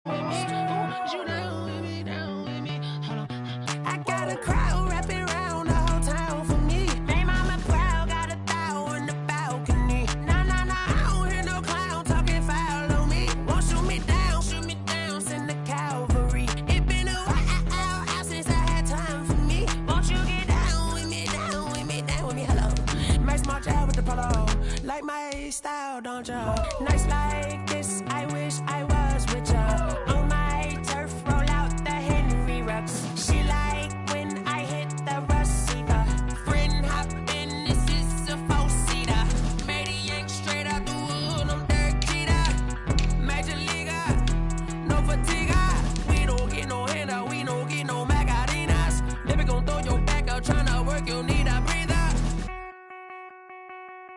I got a crowd wrapping around the whole town for me. Made mama proud, got a thou in the balcony. Nah, I don't hear no clown talking foul on me. Won't shoot me down, send the cavalry. It been a while since I had time for me. Won't you get down with me, hello. Max March out with the polo. Like my style, don't ya? Nights like this, I wish I was with ya. On my turf, roll out the Henry Rux. She like when I hit the receiver. Friend hop in, this is a four-seater. Made a yank straight out the wood, I'm Derek Jeter. Major leaguer, no fatigue. We don't get no handout, we don't get no Macarinas. Never gon' throw your back out, tryna work, you need a breather.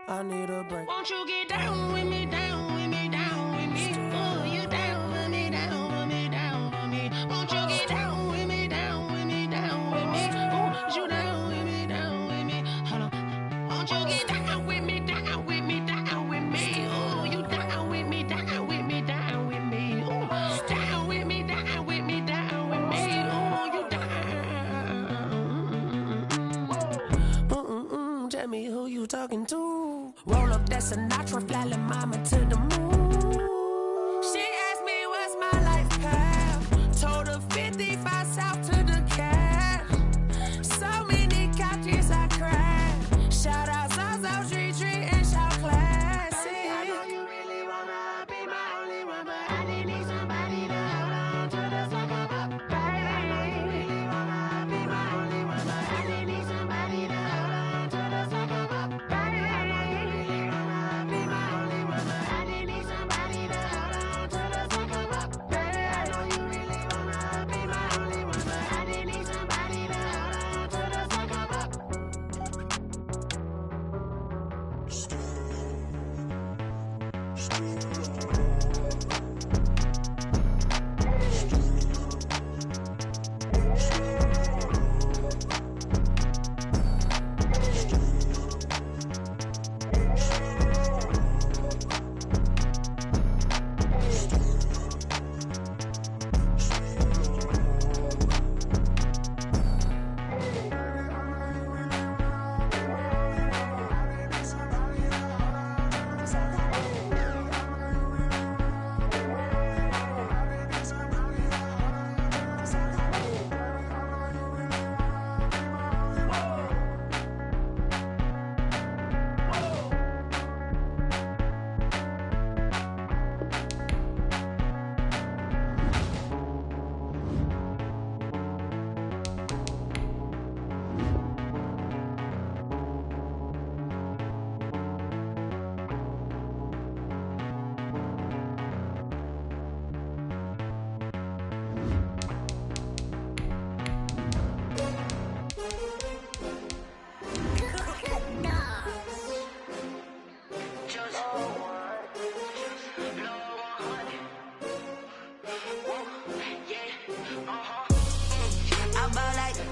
I need a break. Won't you get down with me, down with me, down with me? Oh, you down with me, down with me, down with me. Won't you get down with me, down with me, down with me? Oh, you down with me, down with me. Hold on. Won't you get down with me, down with me, down with me? Oh, you down with me, down with me, down with me. Oh, down with me, down with me, down with me. Oh, you down. Tell me who you talking to. Roll up that Sinatra, fly la mama to the moon. She asked me what's my life path. Told her 55 south to the cab. So many couches I cried. Shout out Zazo, Tree, and shout classy. Baby, I know you really wanna be my only one, but I didn't need somebody to hold on to the second up. Baby, I know you really wanna be my only one, but I didn't need somebody to hold on to the second up. Baby, I know you really wanna be my only one, but I didn't need somebody to hold on to the second up. Baby, I know you really wanna be my only one, but I didn't need somebody to hold on to the second up.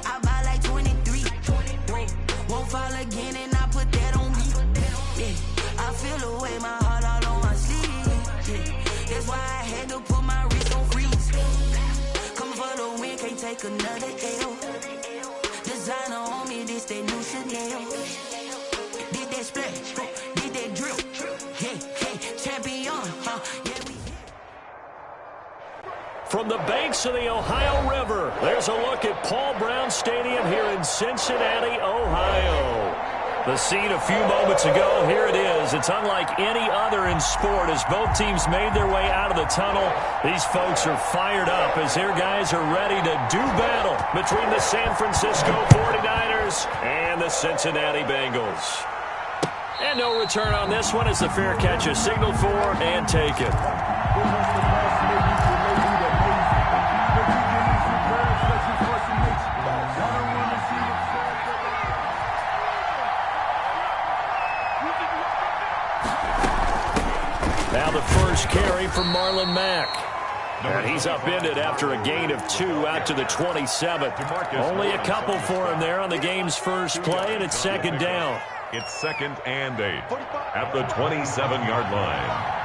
I buy like 23. Won't fall again and I put that on me. Yeah, I feel the way, my heart all on my sleeve. Yeah, that's why I had to put my wrist on freeze. Coming for the win, can't take another L. Designer on me, this that new Chanel. Did that splash, did that drill. Yeah, champion, yeah. From the banks of the Ohio River, there's a look at Paul Brown Stadium here in Cincinnati, Ohio. The scene a few moments ago, here it is. It's unlike any other in sport as both teams made their way out of the tunnel. These folks are fired up as their guys are ready to do battle between the San Francisco 49ers and the Cincinnati Bengals. And no return on this one as the fair catch is signaled for and taken. Now the first carry from Marlon Mack. And he's upended after a gain of 2 out to the 27. Only a couple for him there on the game's first play, and it's second down. It's 2nd and 8 at the 27-yard line.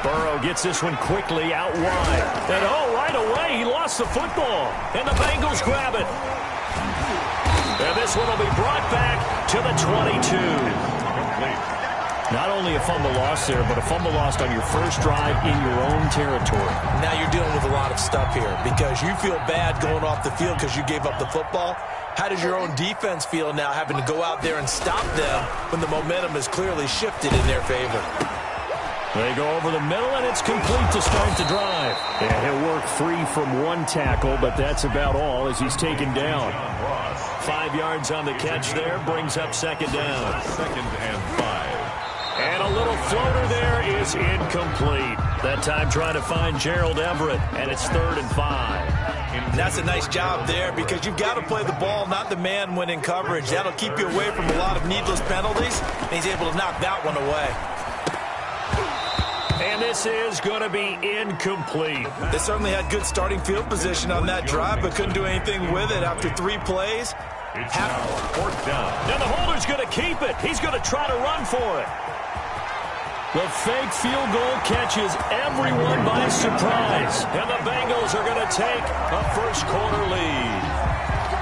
Burrow gets this one quickly out wide. And right away, he lost the football. And the Bengals grab it. And this one will be brought back to the 22. Not only a fumble loss there, but a fumble lost on your first drive in your own territory. Now you're dealing with a lot of stuff here because you feel bad going off the field because you gave up the football. How does your own defense feel now having to go out there and stop them when the momentum is clearly shifted in their favor? They go over the middle, and it's complete to start the drive. And he'll work free from one tackle, but that's about all as he's taken down. 5 yards on the catch there, brings up second down. 2nd and 5. And a little floater there is incomplete. That time trying to find Gerald Everett, and it's 3rd and 5. That's a nice job there because you've got to play the ball, not the man when in coverage. That'll keep you away from a lot of needless penalties, and he's able to knock that one away. And this is going to be incomplete. They certainly had good starting field position on that drive, but couldn't do anything with it after 3 plays. It's now 4th down. Now the holder's going to keep it. He's going to try to run for it. The fake field goal catches everyone by surprise. And the Bengals are going to take a first-quarter lead.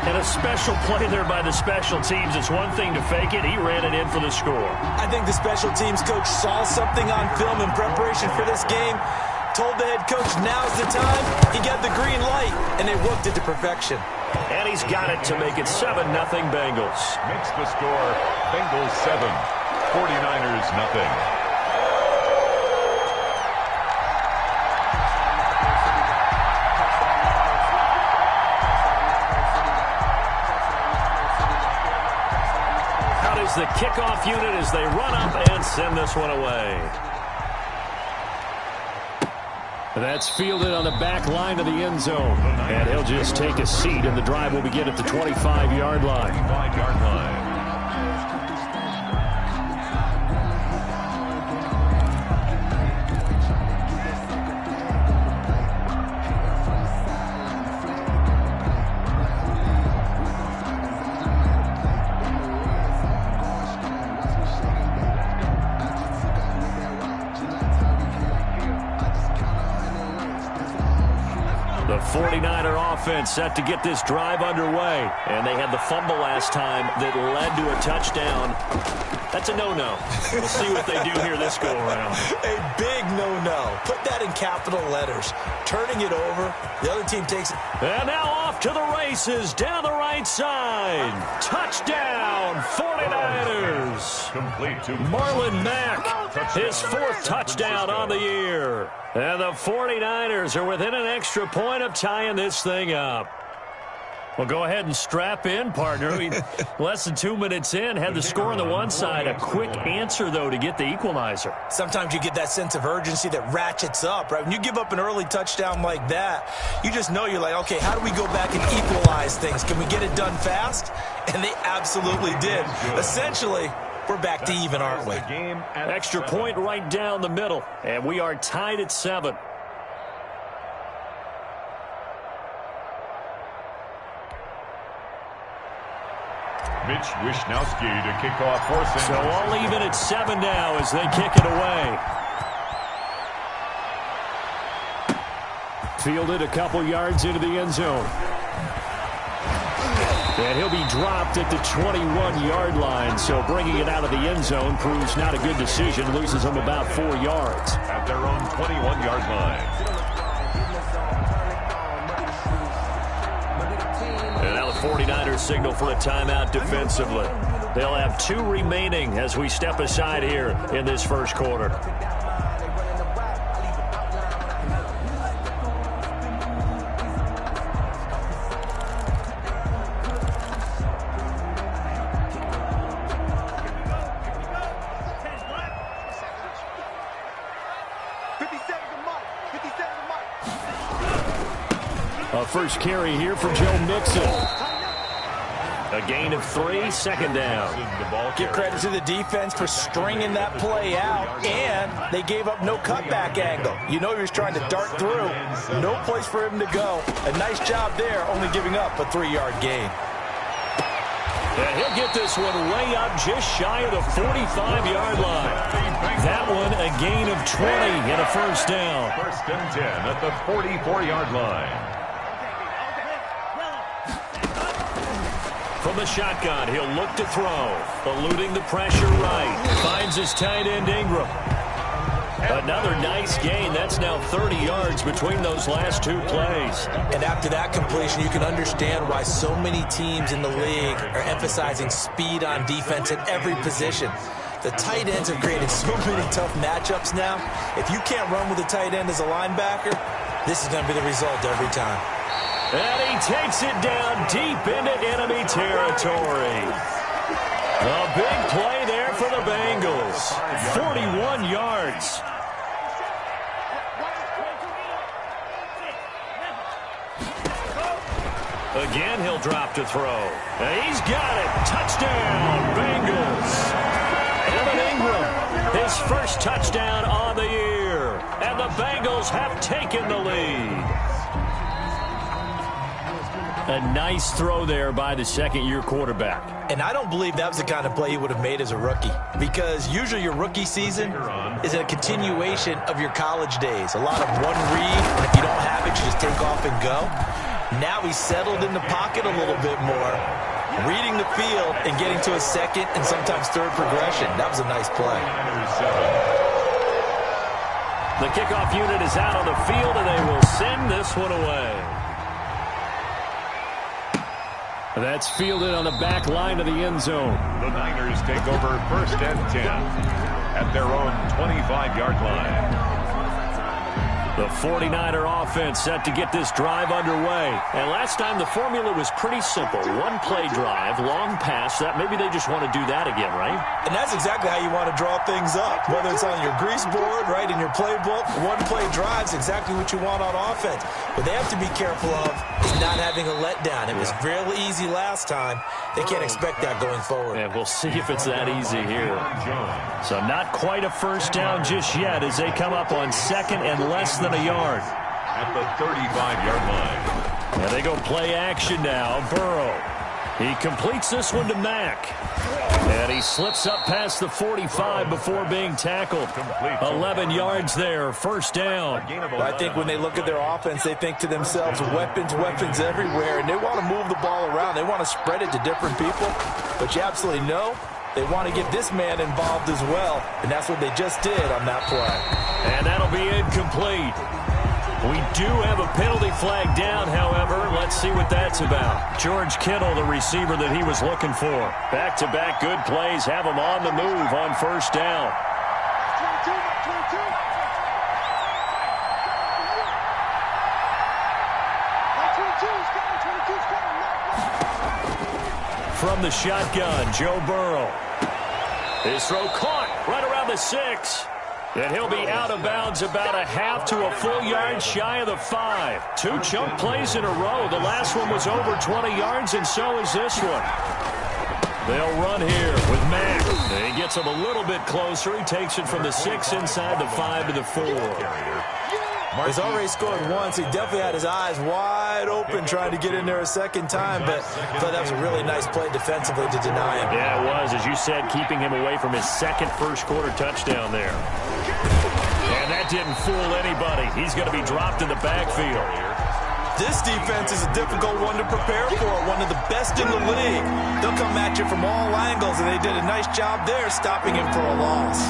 And a special play there by the special teams. It's one thing to fake it. He ran it in for the score. I think the special teams coach saw something on film in preparation for this game, told the head coach now's the time. He got the green light, and they worked it to perfection. And he's got it to make it 7-0 Bengals. Makes the score Bengals 7, 49ers nothing. The kickoff unit as they run up and send this one away. That's fielded on the back line of the end zone. And he'll just take a seat, and the drive will begin at the 25-yard line. 25-yard line. The 49er offense set to get this drive underway. And they had the fumble last time that led to a touchdown. That's a no-no. We'll see what they do here this go-around. A big no-no. Put that in capital letters. Turning it over. The other team takes it. And now off to the races down the right side. Touchdown, 49ers. Complete to Marlon Mack, his 4th touchdown on the year. And the 49ers are within an extra point of tying this thing up. Well, go ahead and strap in, partner. Less than 2 minutes in, had the score on the one side. A quick answer, though, to get the equalizer. Sometimes you get that sense of urgency that ratchets up, right? When you give up an early touchdown like that, you just know you're like, okay, how do we go back and equalize things? Can we get it done fast? And they absolutely did. Essentially, we're back to even, aren't we? Extra point right down the middle, and we are tied at 7. Mitch Wishnowsky to kick off for St. So all even at 7 now as they kick it away. Fielded a couple yards into the end zone. And he'll be dropped at the 21-yard line, so bringing it out of the end zone proves not a good decision. Loses them about 4 yards. At their own 21-yard line. And now the 49ers signal for a timeout defensively. They'll have 2 remaining as we step aside here in this first quarter. First carry here for Joe Mixon. A gain of 3, 2nd down. Give credit to the defense for stringing that play out, and they gave up no cutback angle. You know he was trying to dart through. No place for him to go. A nice job there, only giving up a 3-yard gain. And he'll get this one way up just shy of the 45-yard line. That one a gain of 20 and a first down. First and 10 at the 44-yard line. From the shotgun, he'll look to throw. Eluding the pressure right. Finds his tight end Ingram. Another nice gain. That's now 30 yards between those last two plays. And after that completion, you can understand why so many teams in the league are emphasizing speed on defense at every position. The tight ends have created so many tough matchups now. If you can't run with a tight end as a linebacker, this is going to be the result every time. And he takes it down deep into enemy territory. A big play there for the Bengals. 41 yards. Again, he'll drop to throw. And he's got it. Touchdown, Bengals. Evan Ingram, his first touchdown on the year. And the Bengals have taken the lead. A nice throw there by the second-year quarterback. And I don't believe that was the kind of play he would have made as a rookie, because usually your rookie season is a continuation of your college days. A lot of one read, and if you don't have it, you just take off and go. Now he's settled in the pocket a little bit more, reading the field and getting to a second and sometimes third progression. That was a nice play. The kickoff unit is out on the field, and they will send this one away. That's fielded on the back line of the end zone. The Niners take over first and 10 at their own 25-yard line. The 49er offense set to get this drive underway. And last time the formula was pretty simple. One-play drive, long pass. That maybe they just want to do that again, right? And that's exactly how you want to draw things up. Whether it's on your grease board, right, in your playbook, one-play drive's exactly what you want on offense. What they have to be careful of is not having a letdown. It was real easy last time. They can't expect that going forward. And we'll see if it's that easy here. So not quite a first down just yet as they come up on second and less than a yard. At the 35-yard line. And they go play action now. Burrow. He completes this one to Mack. And he slips up past the 45 before being tackled. 11 yards there, first down. Well, I think when they look at their offense, they think to themselves, weapons, weapons everywhere, and they want to move the ball around. They want to spread it to different people. But you absolutely know they want to get this man involved as well, and that's what they just did on that play. And that'll be incomplete. We do have a penalty flag down, however. Let's see what that's about. George Kittle, the receiver that he was looking for. Back-to-back good plays have him on the move on first down. From the shotgun, Joe Burrow. His throw caught right around the 6. And he'll be out of bounds about a half to a full yard shy of the 5. Two chunk plays in a row. The last one was over 20 yards, and so is this one. They'll run here with Mack. He gets him a little bit closer. He takes it from the 6 inside the 5 to the 4. He's already scored once. He definitely had his eyes wide open trying to get in there a second time, but I thought that was a really nice play defensively to deny him. Yeah, it was, as you said, keeping him away from his second first-quarter touchdown there. And that didn't fool anybody. He's going to be dropped in the backfield. This defense is a difficult one to prepare for, one of the best in the league. They'll come at you from all angles, and they did a nice job there stopping him for a loss.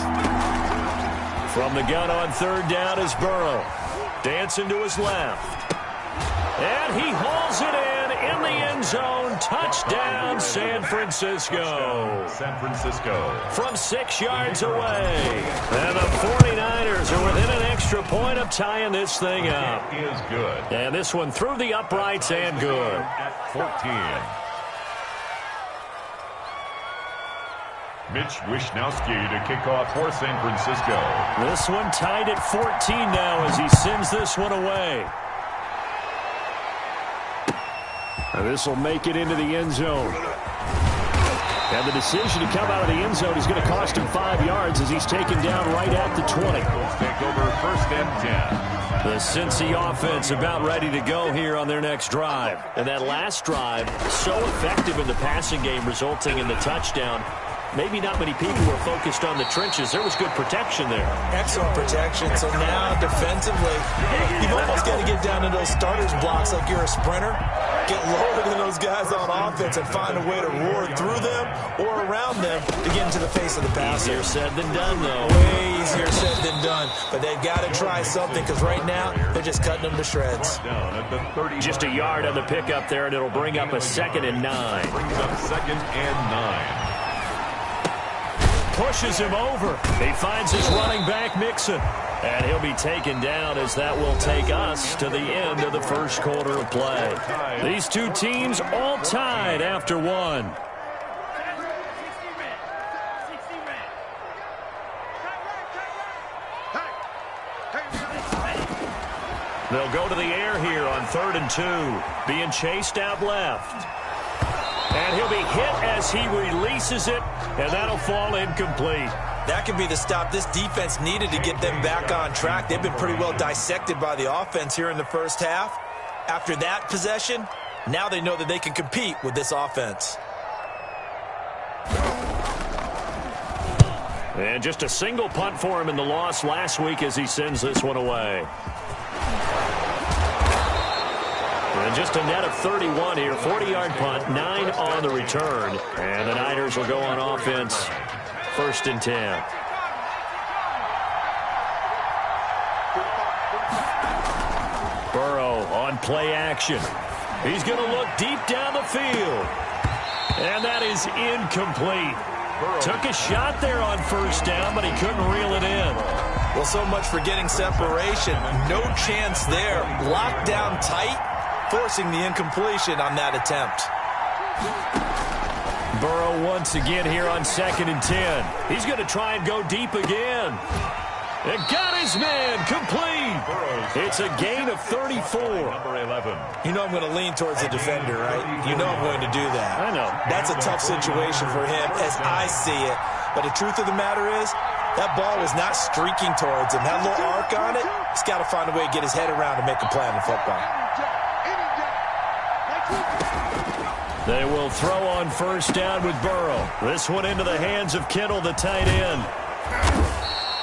From the gun on third down is Burrow. Dancing to his left. And he hauls it in the end zone. Touchdown, San Francisco. San Francisco. From 6 yards away. And the 49ers are within an extra point of tying this thing up. It is good. And this one through the uprights and good. At 14. Mitch Wishnowski to kick off for San Francisco. This one tied at 14 now as he sends this one away. And this will make it into the end zone. And the decision to come out of the end zone is going to cost him 5 yards as he's taken down right at the 20. Take over 1st and 10. The Cincy offense about ready to go here on their next drive. And that last drive, so effective in the passing game, resulting in the touchdown. Maybe not many people were focused on the trenches. There was good protection there. Excellent protection. So now, defensively, you've almost got to get down to those starters blocks like you're a sprinter. Get lower than those guys on offense and find a way to roar through them or around them to get into the face of the passer. Easier said than done, though. Way easier said than done. But they've got to try something because right now, they're just cutting them to shreds. Down at the 30. Just a yard on the pickup there, and it'll bring up a 2nd and 9. Brings up 2nd and 9. Pushes him over. He finds his running back, Mixon. And he'll be taken down as that will take us to the end of the first quarter of play. These two teams all tied after one. They'll go to the air here on 3rd and 2. Being chased out left. And he'll be hit as he releases it, and that'll fall incomplete. That could be the stop this defense needed to get them back on track. They've been pretty well dissected by the offense here in the first half. After that possession, now they know that they can compete with this offense. And just a single punt for him in the loss last week as he sends this one away. And just a net of 31 here. 40-yard punt, 9 on the return. And the Niners will go on offense. 1st and 10. Burrow on play action. He's going to look deep down the field. And that is incomplete. Took a shot there on 1st down, but he couldn't reel it in. Well, so much for getting separation. No chance there. Locked down tight, forcing the incompletion on that attempt. Burrow once again here on 2nd and 10. He's going to try and go deep again. And got his man complete. It's a gain of 34. Number 11. You know I'm going to lean towards the defender, right? You know I'm going to do that. I know. That's a tough situation for him as I see it. But the truth of the matter is, that ball was not streaking towards him. That little arc on it, he's got to find a way to get his head around and make a play on the football. They will throw on 1st down with Burrow. This one into the hands of Kittle, the tight end.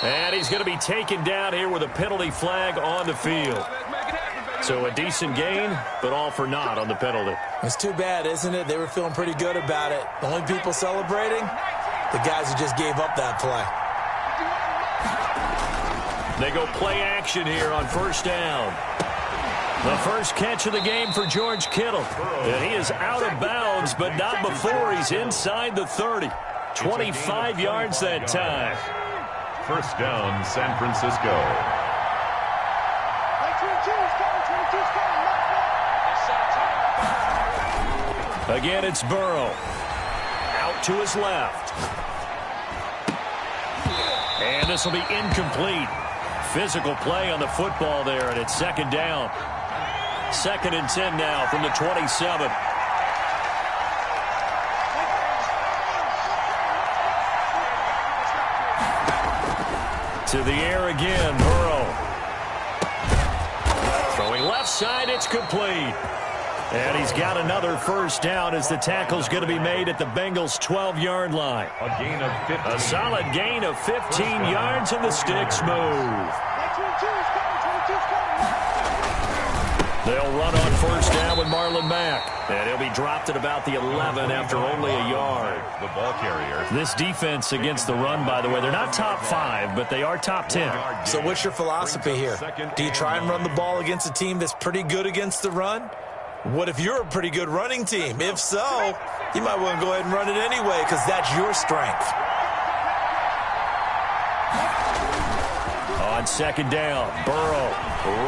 And he's going to be taken down here with a penalty flag on the field. So a decent gain, but all for naught on the penalty. It's too bad, isn't it? They were feeling pretty good about it. The only people celebrating, the guys who just gave up that play. They go play action here on 1st down. The first catch of the game for George Kittle. And he is out of bounds, but not before he's inside the 30. 25 yards that time. 1st down, San Francisco. Again, it's Burrow. Out to his left. And this will be incomplete. Physical play on the football there, and it's 2nd down. 2nd and 10 now from the 27. To the air again, Burrow. Throwing left side, it's complete. And he's got another 1st down as the tackle's going to be made at the Bengals' 12-yard line. A gain of 15. A solid gain of 15 yards, and the sticks move. They'll run on 1st down with Marlon Mack. And he'll be dropped at about the 11 after only a yard. The ball carrier. This defense against the run, by the way, they're not top 5, but they are top 10. So what's your philosophy here? Do you try and run the ball against a team that's pretty good against the run? What if you're a pretty good running team? If so, you might want to go ahead and run it anyway because that's your strength. On 2nd down, Burrow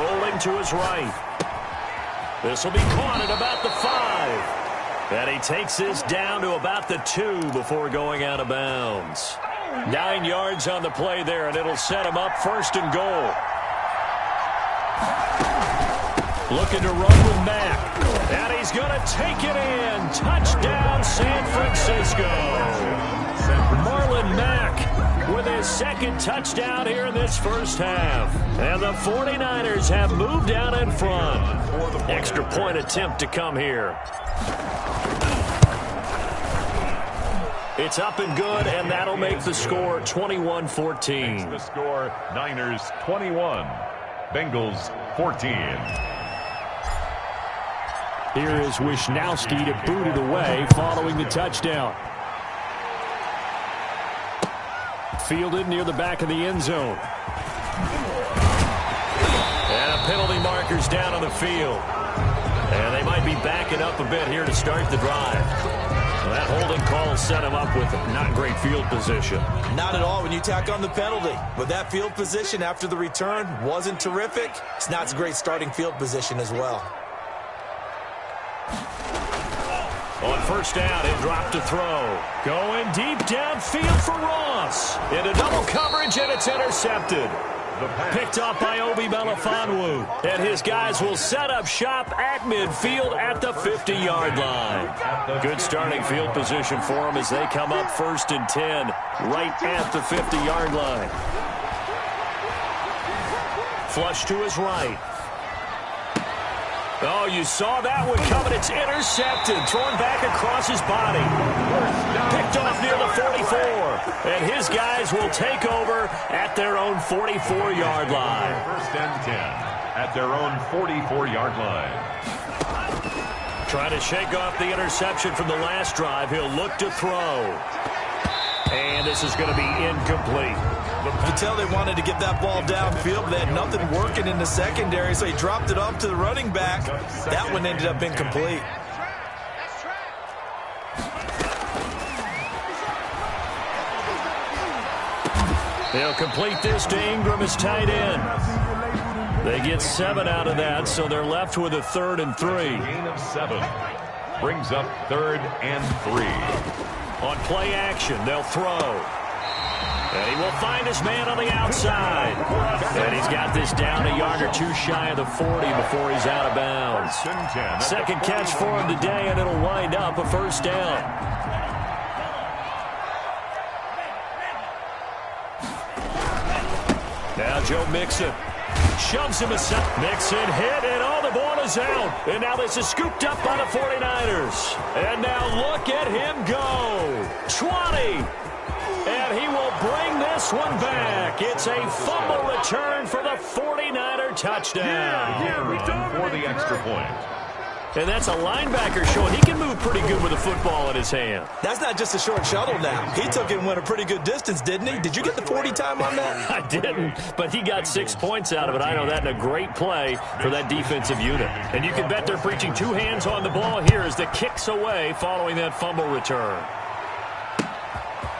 rolling to his right. This will be caught at about the 5. And he takes this down to about the 2 before going out of bounds. 9 yards on the play there, and it'll set him up 1st and goal. Looking to run with Mack. And he's going to take it in. Touchdown, San Francisco. Marlon Mack with his second touchdown here in this first half. And the 49ers have moved out in front. Extra point attempt to come here. It's up and good, and that'll make the score 21-14. The score, Niners 21, Bengals 14. Here is Wisnowski to boot it away following the touchdown. Fielded near the back of the end zone. And a penalty marker's down on the field. And they might be backing up a bit here to start the drive. Well, that holding call set him up with not great field position. Not at all when you tack on the penalty. But that field position after the return wasn't terrific. It's not a great starting field position as well. On first down, he'll drop to throw. Going deep downfield for Ross. Into double coverage, and it's intercepted. Picked off by Obi Melifonwu. And his guys will set up shop at midfield at the 50-yard line. Good starting field position for them as they come up 1st and 10 right at the 50-yard line. Flush to his right. Oh, you saw that one coming. It's intercepted. Thrown back across his body. Picked off near the 44. And his guys will take over at their own 44-yard line. 1st and 10 at their own 44-yard line. Trying to shake off the interception from the last drive. He'll look to throw. And this is going to be incomplete. You could tell they wanted to get that ball downfield, but they had nothing working in the secondary, so he dropped it off to the running back. That one ended up incomplete. They'll complete this to Ingram as tight end. They get 7 out of that, so they're left with a 3rd and 3. Gain of 7 brings up 3rd and 3. On play action, they'll throw. And he will find his man on the outside. And he's got this down a yard or two shy of the 40 before he's out of bounds. Second catch for him today, and it'll wind up a 1st down. Now Joe Mixon shoves him aside. Mixon hit, and all the ball is out. And now this is scooped up by the 49ers. And now look at him go. 20. And he will bring this one back. It's a fumble return for the 49er touchdown. For the extra point. And that's a linebacker showing he can move pretty good with a football in his hand. That's not just a short shuttle now. He took it and went a pretty good distance, didn't he? Did you get the 40 time on that? I didn't, but he got 6 points out of it. I know that in a great play for that defensive unit. And you can bet they're preaching 2 hands on the ball here as the kick's away following that fumble return.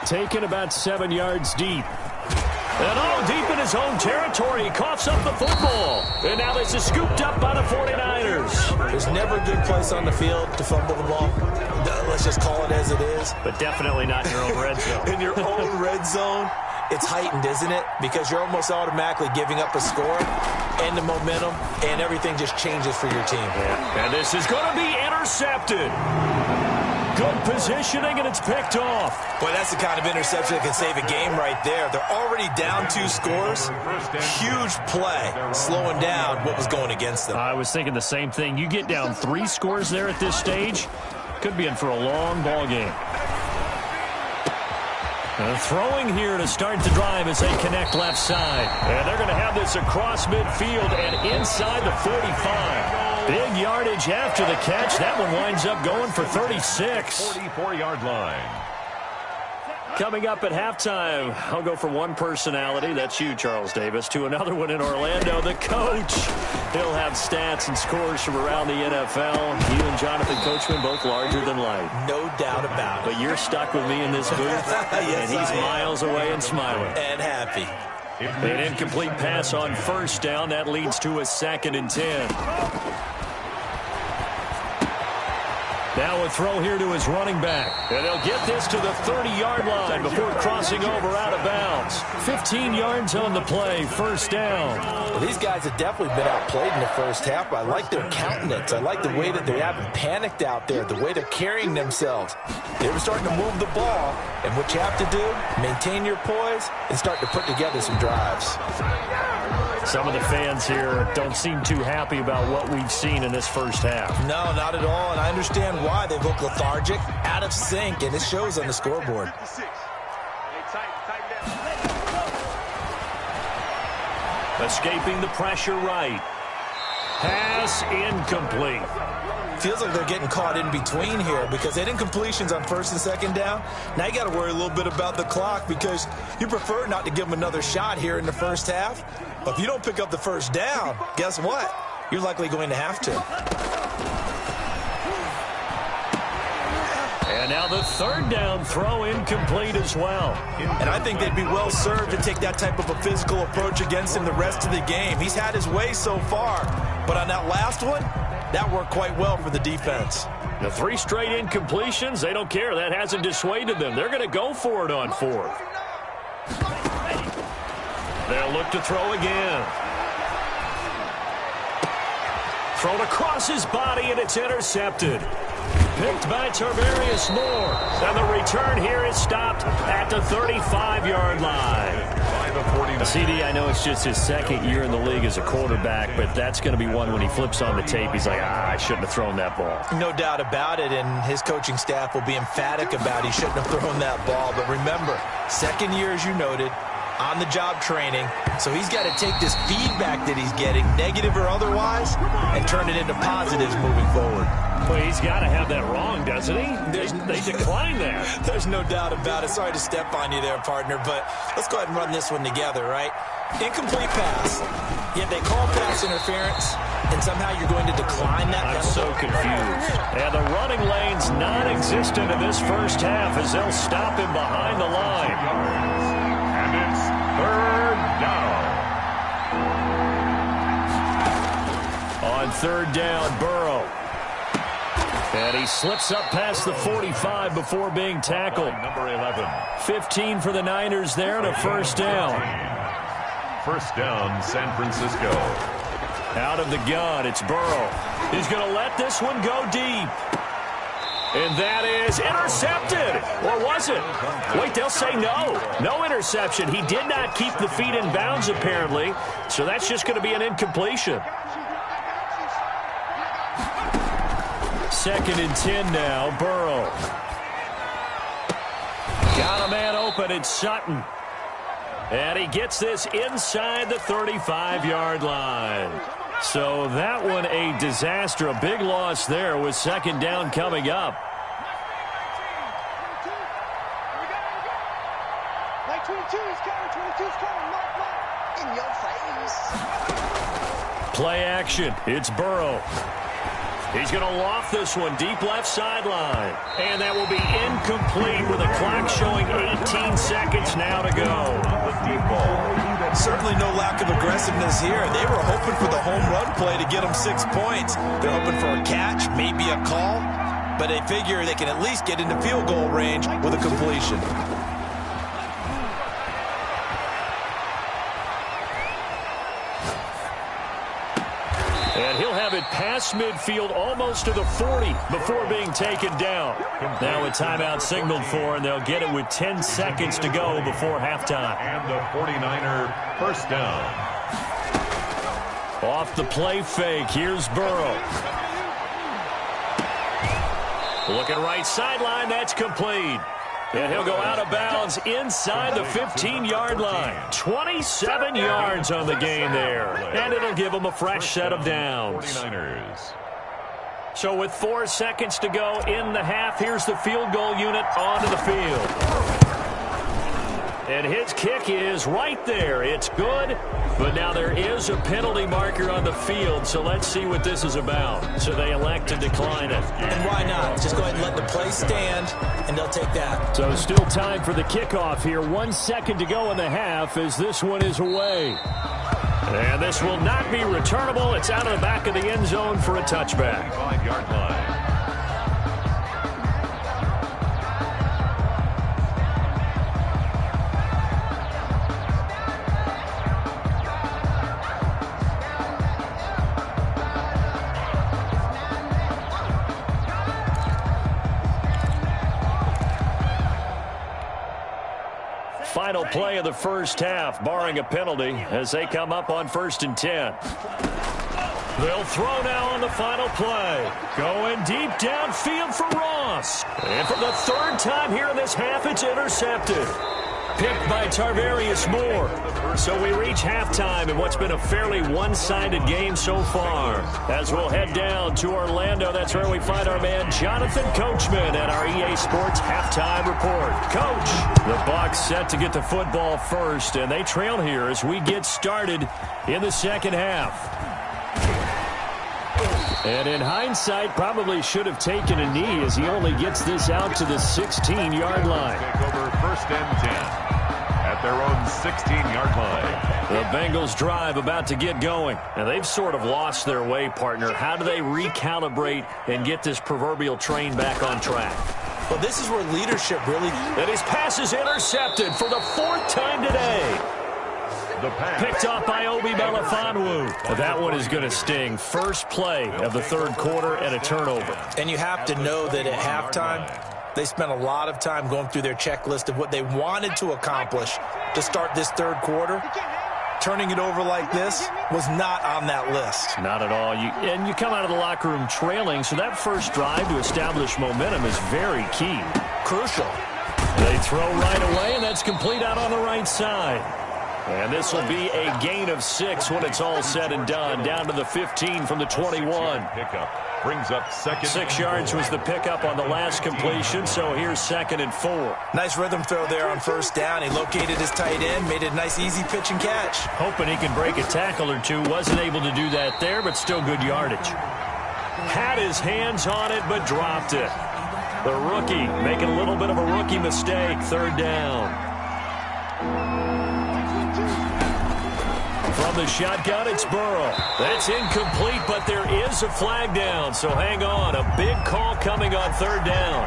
Taken about 7 yards deep. And all deep in his own territory. He coughs up the football. And now this is scooped up by the 49ers. There's never a good place on the field to fumble the ball. Let's just call it as it is. But definitely not in your own red zone. In your own red zone, it's heightened, isn't it? Because you're almost automatically giving up a score and the momentum, and everything just changes for your team. Yeah. And this is going to be intercepted. Good positioning, and it's picked off. Boy, that's the kind of interception that can save a game right there. They're already down 2 scores. Huge play, slowing down what was going against them. I was thinking the same thing. You get down 3 scores there at this stage, could be in for a long ball game. Throwing here to start the drive as they connect left side. And they're going to have this across midfield and inside the 45. Big yardage after the catch. That one winds up going for 36. 44-yard line. Coming up at halftime, I'll go from one personality, that's you, Charles Davis, to another one in Orlando, the coach. He'll have stats and scores from around the NFL. You and Jonathan Coachman, both larger than life. No doubt about it. But you're stuck with me in this booth, yes, and he's miles away and smiling. And happy. An incomplete pass on first down. That leads to a 2nd and 10. Now a throw here to his running back. And they'll get this to the 30-yard line before crossing over out of bounds. 15 yards on the play, first down. Well, these guys have definitely been outplayed in the first half, but I like their countenance. I like the way that they haven't panicked out there, the way they're carrying themselves. They were starting to move the ball, and what you have to do, maintain your poise and start to put together some drives. Some of the fans here don't seem too happy about what we've seen in this first half. No, not at all, and I understand why. They look lethargic, out of sync, and it shows on the scoreboard. Escaping the pressure right. Pass incomplete. Feels like they're getting caught in between here because they didn't incompletions on first and second down. Now you got to worry a little bit about the clock because you prefer not to give them another shot here in the first half. But if you don't pick up the first down, guess what? You're likely going to have to. And now the third down throw incomplete as well. And I think they'd be well served to take that type of a physical approach against him the rest of the game. He's had his way so far, but on that last one, that worked quite well for the defense. The 3 straight incompletions, they don't care. That hasn't dissuaded them. They're going to go for it on 4th. They'll look to throw again. Thrown across his body, and it's intercepted. Picked by Tarvarius Moore. And the return here is stopped at the 35-yard line. CD, I know it's just his second year in the league as a quarterback, but that's going to be one when he flips on the tape. He's like, I shouldn't have thrown that ball. No doubt about it, and his coaching staff will be emphatic about he shouldn't have thrown that ball. But remember, second year, as you noted, on-the-job training, so he's got to take this feedback that he's getting, negative or otherwise, and turn it into positives moving forward. Well, he's got to have that wrong, doesn't he? They declined that. There's no doubt about it. Sorry to step on you there, partner, but let's go ahead and run this one together, right? Incomplete pass, yet they call pass interference, and somehow you're going to decline that. I'm so confused. And the running lane's non-existent in this first half as they'll stop him behind the line. And it's third down. On third down, Burrow. And he slips up past the 45 before being tackled. Number 11. 15 for the Niners there and a first down. First down, San Francisco. Out of the gun, it's Burrow. He's going to let this one go deep. And that is intercepted. Or was it? Wait, they'll say no. No interception. He did not keep the feet in bounds, apparently. So that's just going to be an incompletion. 2nd and 10 now, Burrow. Got a man open, it's Sutton. And he gets this inside the 35-yard line. So that one a disaster, a big loss there with second down coming up. Play action, it's Burrow. He's going to loft this one deep left sideline. And that will be incomplete with a clock showing 18 seconds now to go. Certainly no lack of aggressiveness here. They were hoping for the home run play to get them 6 points. They're hoping for a catch, maybe a call. But they figure they can at least get into field goal range with a completion. And he'll have it past midfield almost to the 40 before being taken down. Now a timeout signaled for, and they'll get it with 10 seconds to go before halftime. And the 49er first down. Off the play fake, here's Burrow. Looking right sideline, that's complete. And he'll go out of bounds inside the 15-yard line. 27 yards on the game there. And it'll give them a fresh set of downs. 49ers. So with 4 seconds to go in the half, here's the field goal unit onto the field. And his kick is right there. It's good, but now there is a penalty marker on the field, so let's see what this is about. So they elect to decline it. And why not? Just go ahead and let the play stand, and they'll take that. So still time for the kickoff here. 1 second to go in the half as this one is away. And this will not be returnable. It's out of the back of the end zone for a touchback. 5-yard line. play of the first half, barring a penalty, as they come up on 1st and 10. They'll throw now on the final play. Going deep downfield for Ross. And for the 3rd time here in this half, it's intercepted. Picked by Tarvarius Moore. So we reach halftime in what's been a fairly one-sided game so far. As we'll head down to Orlando, that's where we find our man Jonathan Coachman at our EA Sports Halftime Report. Coach, the Bucs set to get the football first, and they trail here as we get started in the second half. And in hindsight, probably should have taken a knee as he only gets this out to the 16-yard line. Take over 1st and 10 at their own 16-yard line. The Bengals drive about to get going, and they've sort of lost their way, partner. How do they recalibrate and get this proverbial train back on track? Well, this is where leadership really... And his pass is intercepted for the 4th time today. Picked off by Obi Melifonwu. That one is going to sting. First play of the 3rd quarter and a turnover. And you have to know that at halftime, they spent a lot of time going through their checklist of what they wanted to accomplish to start this 3rd quarter. Turning it over like this was not on that list. Not at all. And you come out of the locker room trailing, so that first drive to establish momentum is very key. Crucial. They throw right away, and that's complete out on the right side. And this will be a gain of 6 when it's all said and done. Down to the 15 from the 21. Pickup brings up 2nd. 6 yards was the pickup on the last completion, so here's 2nd and 4. Nice rhythm throw there on 1st down. He located his tight end, made it a nice easy pitch and catch. Hoping he can break a tackle or two. Wasn't able to do that there, but still good yardage. Had his hands on it, but dropped it. The rookie making a little bit of a rookie mistake. 3rd down. From the shotgun, it's Burrow. That's incomplete, but there is a flag down, so hang on. A big call coming on 3rd down.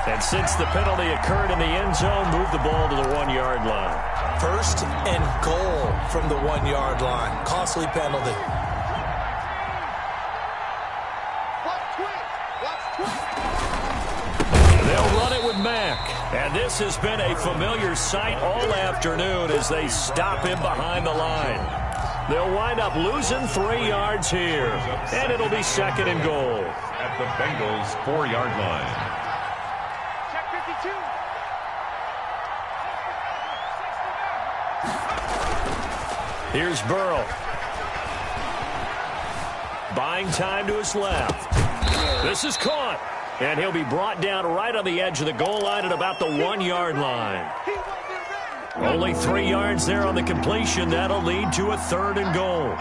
And since the penalty occurred in the end zone, move the ball to the 1-yard line. 1st and goal from the 1-yard line. Costly penalty. They'll run it with Mack. And this has been a familiar sight all afternoon as they stop him behind the line. They'll wind up losing 3 yards here. And it'll be 2nd and goal. At the Bengals' 4-yard line. Check 52. Here's Burrow. Buying time to his left. This is caught. And he'll be brought down right on the edge of the goal line at about the 1-yard line. Only 3 yards there on the completion. That'll lead to a 3rd and goal.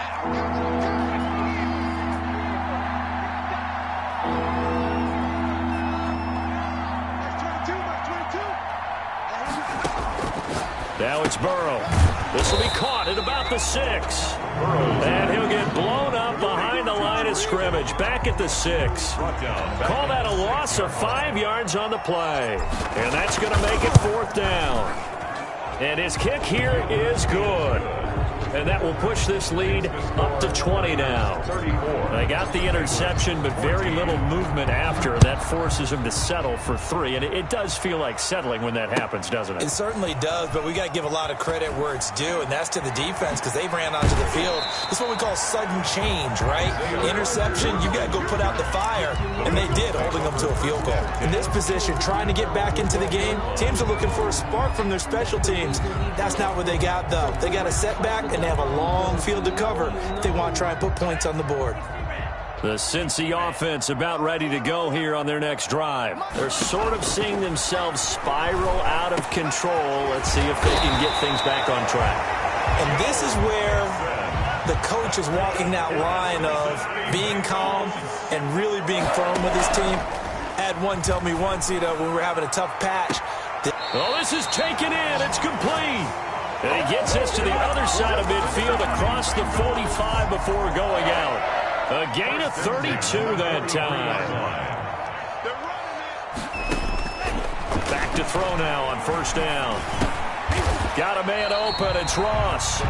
Now it's Burrow. This will be caught at about the 6. And he'll get blown up behind the line of scrimmage. Back at the 6. Call that a loss of 5 yards on the play. And that's going to make it 4th down. And his kick here is good. And that will push this lead up to 20 now. They got the interception, but very little movement after. And that forces him to settle for 3. And it does feel like settling when that happens, doesn't it? It certainly does, but we got to give a lot of credit where it's due, and that's to the defense because they ran onto the field. This is what we call sudden change, right? Interception, you got to go put out the fire, and they did, holding them to a field goal. In this position, trying to get back into the game, teams are looking for a spark from their special teams. That's not what they got, though. They got a setback, and they have a long field to cover if they want to try and put points on the board. The Cincy offense about ready to go here on their next drive. They're sort of seeing themselves spiral out of control. Let's see if they can get things back on track. And this is where the coach is walking that line of being calm and really being firm with his team. I had one tell me once, when we were having a tough patch. Oh, this is taken in. It's complete. And he gets this to the other side of midfield across the 45 before going out. A gain of 32 that time. Back to throw now on 1st down. Got a man open. It's Ross.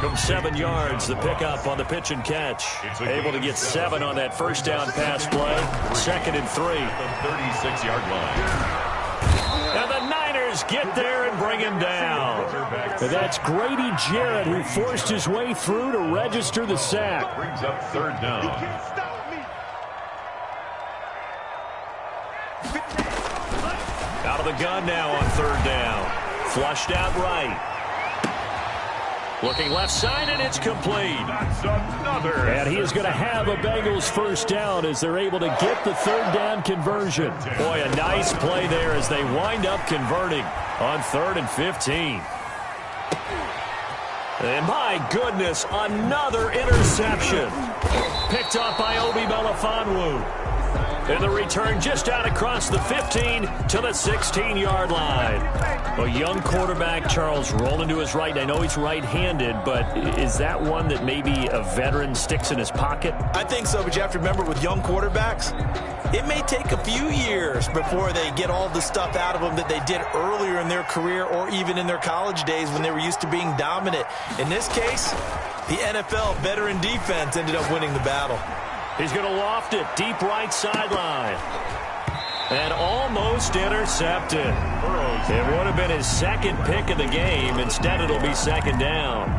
From 7 yards, the pickup on the pitch and catch. Able to get 7 on that 1st down pass play. 2nd and 3. The 36-yard line. And the Niners just get there and bring him down. And that's Grady Jarrett who forced his way through to register the sack. Brings up third down. Out of the gun now on third down. Flushed out right. Looking left side, and it's complete. That's another. And he is going to have a Bengals first down as they're able to get the third down conversion. Boy, a nice play there as they wind up converting on 3rd and 15. And my goodness, another interception. Picked off by Obi Melifonwu. And the return just out across the 15 to the 16-yard line. A young quarterback, Charles, rolling to his right. I know he's right-handed, but is that one that maybe a veteran sticks in his pocket? I think so, but you have to remember with young quarterbacks, it may take a few years before they get all the stuff out of them that they did earlier in their career or even in their college days when they were used to being dominant. In this case, the NFL veteran defense ended up winning the battle. He's going to loft it deep right sideline. And almost intercepted. It would have been his second pick of the game. Instead, it'll be second down.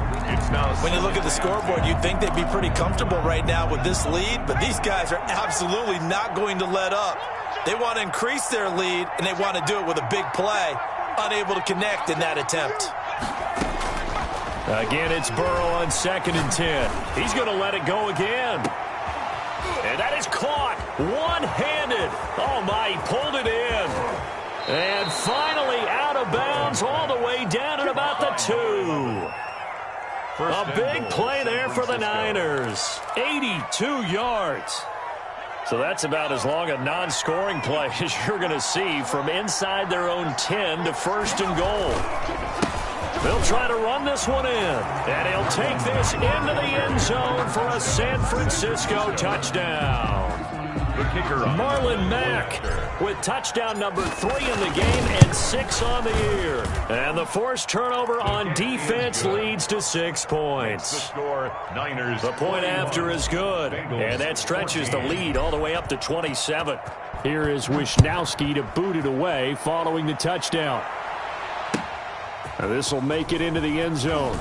When you look at the scoreboard, you'd think they'd be pretty comfortable right now with this lead, but these guys are absolutely not going to let up. They want to increase their lead, and they want to do it with a big play. Unable to connect in that attempt. Again, it's Burrow on 2nd and 10. He's going to let it go again. And that is caught one-handed. Oh, my, he pulled it in. And finally out of bounds all the way down at about the 2. A big play there for the Niners. 82 yards. So that's about as long a non-scoring play as you're going to see from inside their own 10 to 1st and goal. They'll try to run this one in, and he'll take this into the end zone for a San Francisco touchdown. The kicker, Marlon Mack with touchdown number 3 in the game and 6 on the year. And the forced turnover on defense leads to 6 points. The score, Niners. The point after is good, and that stretches the lead all the way up to 27. Here is Wisnowski to boot it away following the touchdown. Now this will make it into the end zone.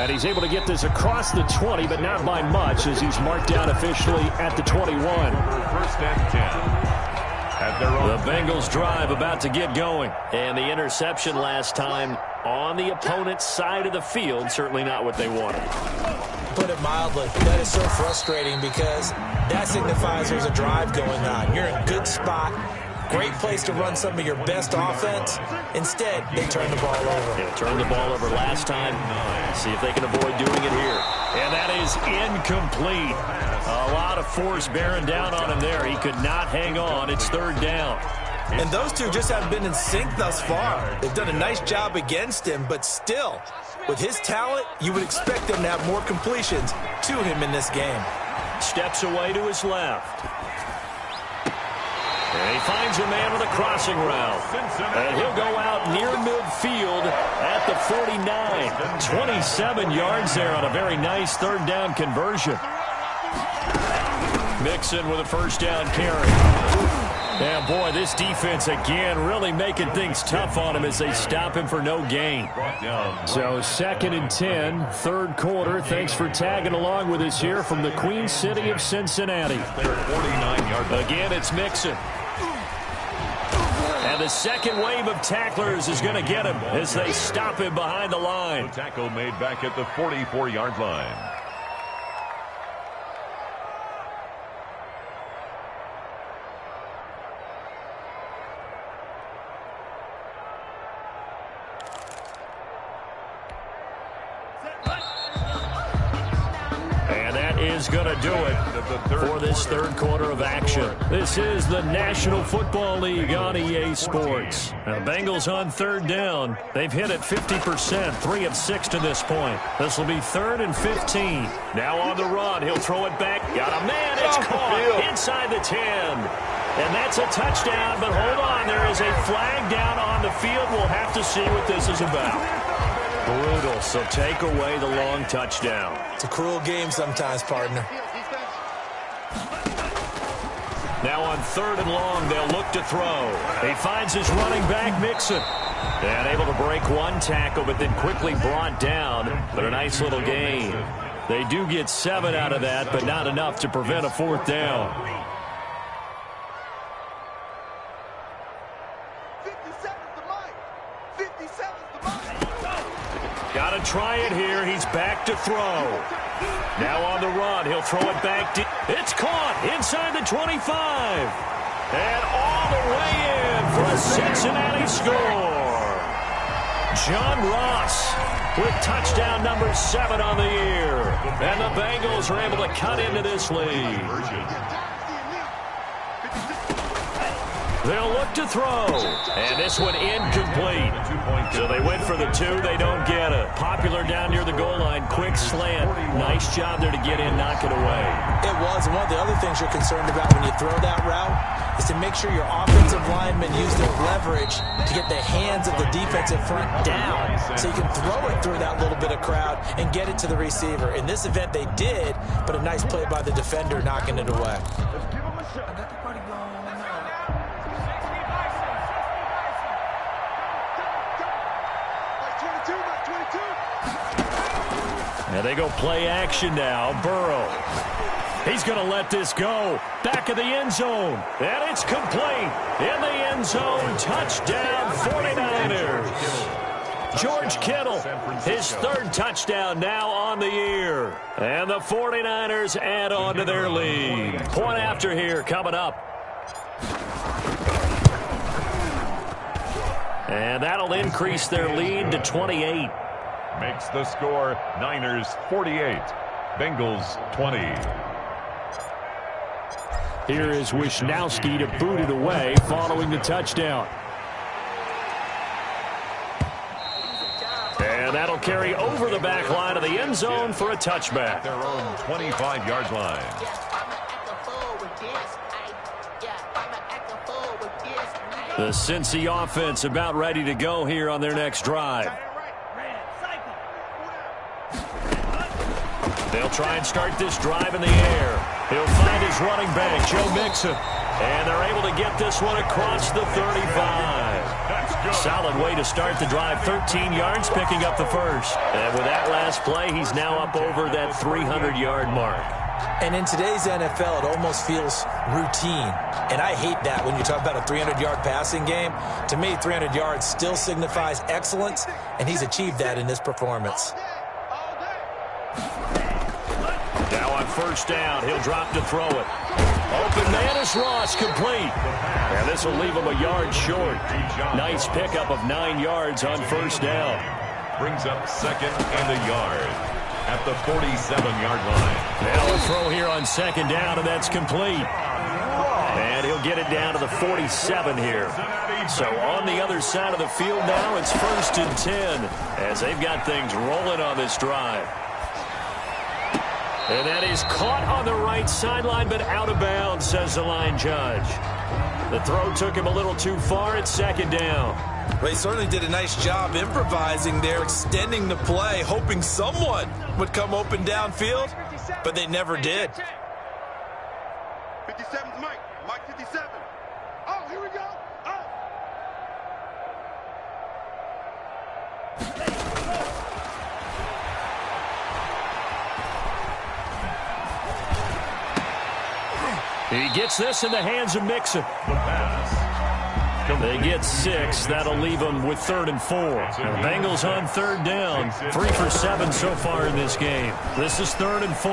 And he's able to get this across the 20, but not by much as he's marked down officially at the 21. 1st and 10. At their own. The Bengals drive about to get going. And the interception last time on the opponent's side of the field, certainly not what they wanted. Put it mildly, that is so frustrating because that signifies there's a drive going on. You're in a good spot. Great place to run some of your best offense. Instead, they turn the ball over. Yeah, turned the ball over last time. See if they can avoid doing it here. And that is incomplete. A lot of force bearing down on him there. He could not hang on. It's 3rd down. And those two just haven't been in sync thus far. They've done a nice job against him, but still, with his talent, you would expect them to have more completions to him in this game. Steps away to his left. And he finds a man with a crossing route. And he'll go out near midfield at the 49. 27 yards there on a very nice 3rd down conversion. Mixon with a 1st down carry. And boy, this defense again really making things tough on him as they stop him for no gain. So 2nd and 10, 3rd quarter. Thanks for tagging along with us here from the Queen City of Cincinnati. Again, it's Mixon. And the second wave of tacklers is going to get him as they stop him behind the line. The tackle made back at the 44-yard line. Is going to do it for this 3rd quarter of action. This is the National Football League on EA Sports. Now, the Bengals on 3rd down. They've hit it 50%, 3 of 6 to this point. This will be 3rd and 15. Now on the run, he'll throw it back. Got a man, it's caught inside the 10. And that's a touchdown, but hold on, there is a flag down on the field. We'll have to see what this is about. Brutal, so take away the long touchdown. It's a cruel game sometimes, partner. Now on 3rd and long, they'll look to throw. He finds his running back, Mixon. And able to break one tackle, but then quickly brought down. But a nice little gain. They do get 7 out of that, but not enough to prevent a 4th down. 57's the mic. 57's the mic. Got to try it here. He's back to throw. Now on the run. He'll throw it back deep. It's caught inside the 25. And all the way in for a Cincinnati score. John Ross with touchdown number 7 on the year. And the Bengals are able to cut into this lead. They'll look to throw. And this one incomplete. So they went for the 2. They don't get it. Popular down near the goal line. Quick slant. Nice job there to get in, knock it away. It was. And one of the other things you're concerned about when you throw that route is to make sure your offensive linemen use their leverage to get the hands of the defensive front down so you can throw it through that little bit of crowd and get it to the receiver. In this event, they did, but a nice play by the defender knocking it away. And they go play action now. Burrow. He's going to let this go. Back of the end zone. And it's complete. In the end zone. Touchdown 49ers. George Kittle, his 3rd touchdown now on the year. And the 49ers add on to their lead. Point after here coming up. And that'll increase their lead to 28. Makes the score Niners 48, Bengals 20. Here is Wisnowski to boot it away following the touchdown. And that'll carry over the back line of the end zone for a touchback. Their own 25-yard line. The Cincy offense about ready to go here on their next drive. They'll try and start this drive in the air. He'll find his running back, Joe Mixon. And they're able to get this one across the 35. Solid way to start the drive. 13 yards, picking up the first. And with that last play, he's now up over that 300-yard mark. And in today's NFL, it almost feels routine. And I hate that when you talk about a 300-yard passing game. To me, 300 yards still signifies excellence, and he's achieved that in this performance. Now on 1st down, he'll drop to throw it. Open man is Ross, complete. And this will leave him a yard short. Nice pickup of 9 yards on 1st down. Brings up 2nd and a yard at the 47-yard line. Now a throw here on 2nd down, and that's complete. And he'll get it down to the 47 here. So on the other side of the field now, it's 1st and 10 as they've got things rolling on this drive. And that is caught on the right sideline, but out of bounds, says the line judge. The throw took him a little too far. It's 2nd down. Well, he certainly did a nice job improvising there, extending the play, hoping someone would come open downfield, but they never did. 57's Mike. Mike 57. Oh, here we go. Oh. He gets this in the hands of Mixon. The pass. They get 6. That'll leave them with 3rd and 4. And the Bengals on 3rd down. 3 for 7 so far in this game. This is 3rd and 4.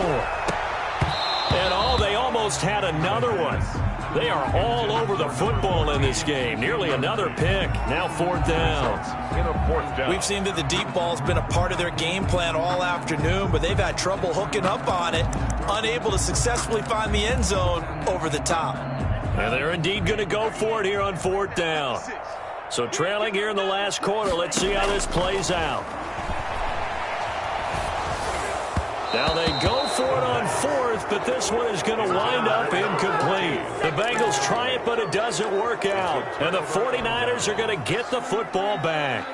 And they almost had another one. They are all over the football in this game. Nearly another pick. Now 4th down. We've seen that the deep ball's been a part of their game plan all afternoon, but they've had trouble hooking up on it, unable to successfully find the end zone over the top. And they're indeed going to go for it here on 4th down. So trailing here in the last quarter. Let's see how this plays out. Now they go for it on 4th, but this one is going to wind up incomplete. The Bengals try it, but it doesn't work out. And the 49ers are going to get the football back.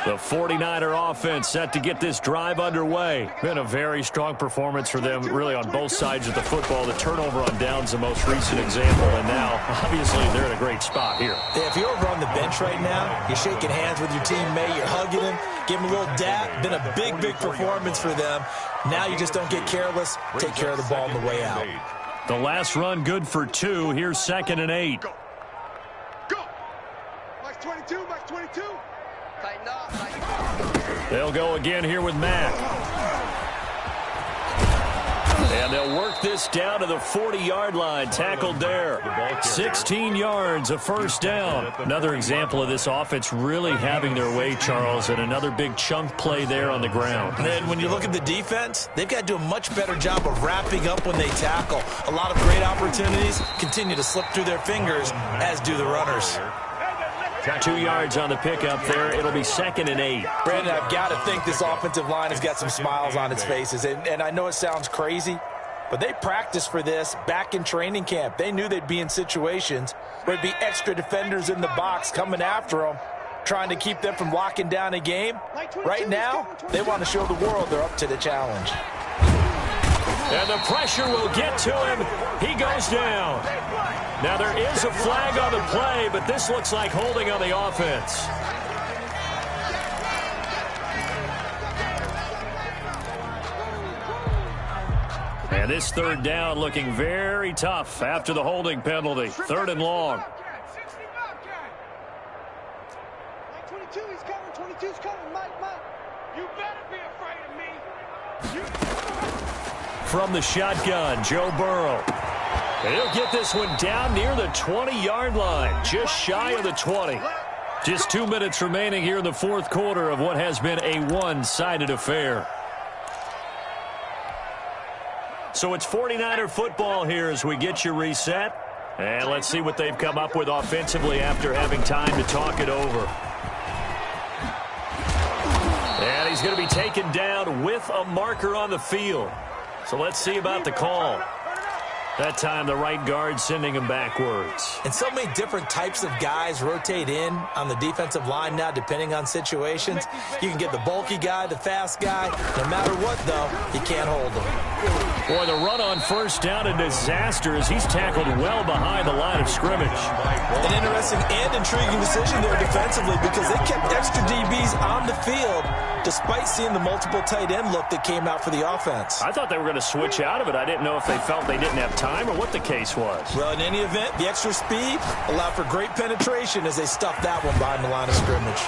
The 49er offense set to get this drive underway. Been a very strong performance for them, really, on both sides of the football. The turnover on downs, the most recent example, and now, obviously, they're in a great spot here. Yeah, if you're over on the bench right now, you're shaking hands with your teammate, you're hugging him, give him a little dap. Been a big, big performance for them. Now you just don't get careless. Take care of the ball on the way out. The last run good for 2. Here's 2nd and 8. Go. Max 22, Max 22. Tighten up. They'll go again here with Matt. And they'll work this down to the 40-yard line. Tackled there. 16 yards, a first down. Another example of this offense really having their way, Charles, and another big chunk play there on the ground. And when you look at the defense, they've got to do a much better job of wrapping up when they tackle. A lot of great opportunities continue to slip through their fingers, as do the runners. 2 yards on the pickup there. It'll be 2nd and 8. Brandon, I've got to think this offensive line has got some smiles on its faces. And I know it sounds crazy, but they practiced for this back in training camp. They knew they'd be in situations where there'd be extra defenders in the box coming after them, trying to keep them from locking down a game. Right now, they want to show the world they're up to the challenge. And the pressure will get to him. He goes down. Now there is a flag on the play, but this looks like holding on the offense. And this 3rd down looking very tough after the holding penalty. 3rd and long. 22, he's coming. 22's coming. Mike. You better be afraid of me. From the shotgun, Joe Burrow. He'll get this one down near the 20-yard line, just shy of the 20. Just 2 minutes remaining here in the 4th quarter of what has been a one-sided affair. So it's 49er football here as we get you reset. And let's see what they've come up with offensively after having time to talk it over. And he's going to be taken down with a marker on the field. So let's see about the call. That time, the right guard sending him backwards. And so many different types of guys rotate in on the defensive line now, depending on situations. You can get the bulky guy, the fast guy. No matter what, though, you can't hold him. Boy, the run on first down, a disaster as he's tackled well behind the line of scrimmage. An interesting and intriguing decision there defensively because they kept extra DBs on the field despite seeing the multiple tight end look that came out for the offense. I thought they were going to switch out of it. I didn't know if they felt they didn't have time or what the case was. Well, in any event, the extra speed allowed for great penetration as they stuffed that one behind the line of scrimmage.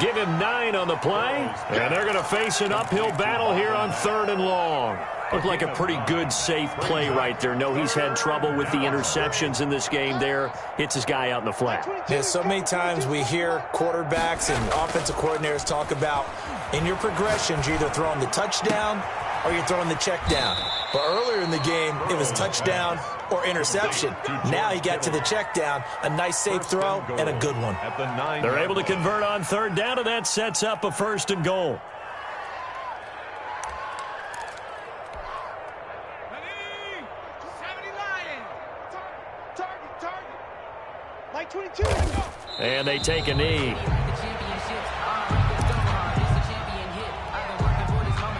Give him 9 on the play, and they're going to face an uphill battle here on 3rd and long. Looked like a pretty good, safe play right there. No, he's had trouble with the interceptions in this game there. Hits his guy out in the flat. Yeah, so many times we hear quarterbacks and offensive coordinators talk about in your progressions, you're either throwing the touchdown or you're throwing the check down. But earlier in the game, it was touchdown or interception. Now he got to the check down, a nice safe throw, and a good one. They're able to convert on 3rd down, and that sets up a 1st and goal. And they take a knee.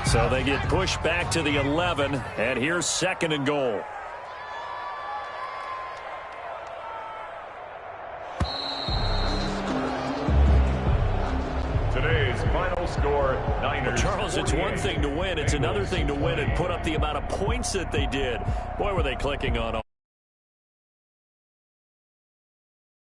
So they get pushed back to the 11, and here's 2nd and goal. Today's final score, Niners. Charles, it's one thing to win. It's another thing to win and put up the amount of points that they did. Boy, were they clicking on